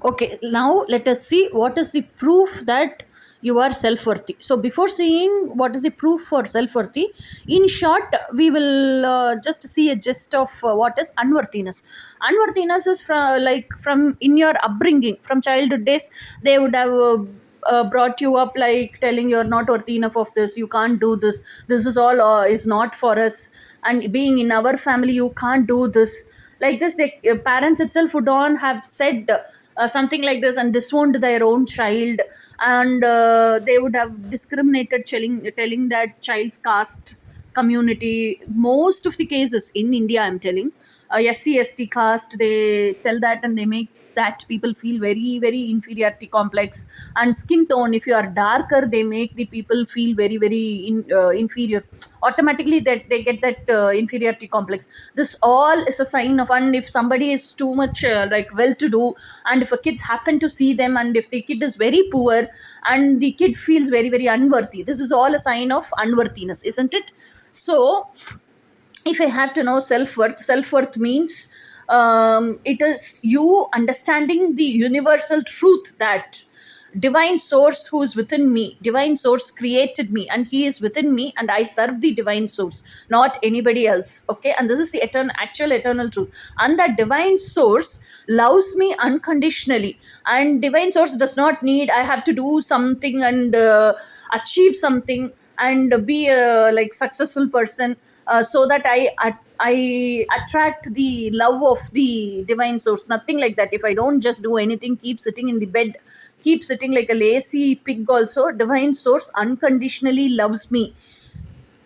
Okay, now let us see what is the proof that you are self worthy. So, before seeing what is the proof for self worthy, in short, we will just see a gist of what is unworthiness. Unworthiness is from in your upbringing, from childhood days, they would have. Brought you up like telling you're not worthy enough of this, you can't do this, this is all is not for us, and being in our family you can't do this, like this the parents itself would on have said something like this and disowned their own child, and they would have discriminated, telling that child's caste community. Most of the cases in India, I'm telling, SC ST caste, they tell that and they make that people feel very very inferiority complex. And skin tone, if you are darker, they make the people feel very very inferior automatically, that they get that inferiority complex. This all is a sign of, and if somebody is too much like well to do, and if a kids happen to see them, and if the kid is very poor and the kid feels very very unworthy, this is all a sign of unworthiness, isn't it? So if I have to know self worth means it is you understanding the universal truth that divine source who is within me, divine source created me and he is within me, and I serve the divine source, not anybody else. Okay, and this is the actual eternal truth, and that divine source loves me unconditionally. And divine source does not need I have to do something and achieve something and be a like successful person, so that I attract the love of the divine source. Nothing like that. If I don't just do anything, keep sitting in the bed, keep sitting like a lazy pig, also divine source unconditionally loves me.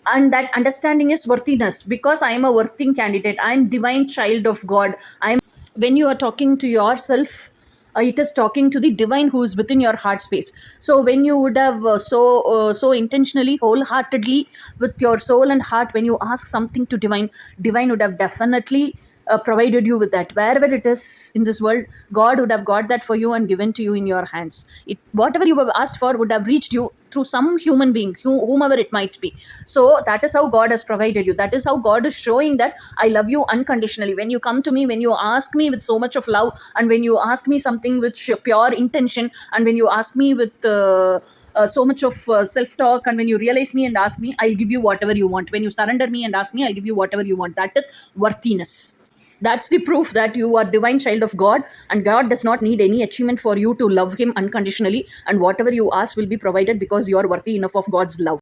And that understanding is worthiness, because I am a worthy candidate. I am divine child of God. I am. When you are talking to yourself, it is talking to the divine who is within your heart space. So when you would have so intentionally, wholeheartedly, with your soul and heart, when you ask something to divine, divine would have definitely provided you with that. Wherever it is in this world, God would have got that for you and given to you in your hands. It, whatever you have asked for would have reached you through some human being, whomever it might be. So that is how God has provided you. That is how God is showing that I love you unconditionally. When you come to me, when you ask me with so much of love, and when you ask me something with pure intention, and when you ask me with so much of self talk, and when you realize me and ask me, I'll give you whatever you want. When you surrender me and ask me, I'll give you whatever you want. That is worthiness. That's the proof that you are divine child of God, and God does not need any achievement for you to love him unconditionally, and whatever you ask will be provided because you are worthy enough of God's love.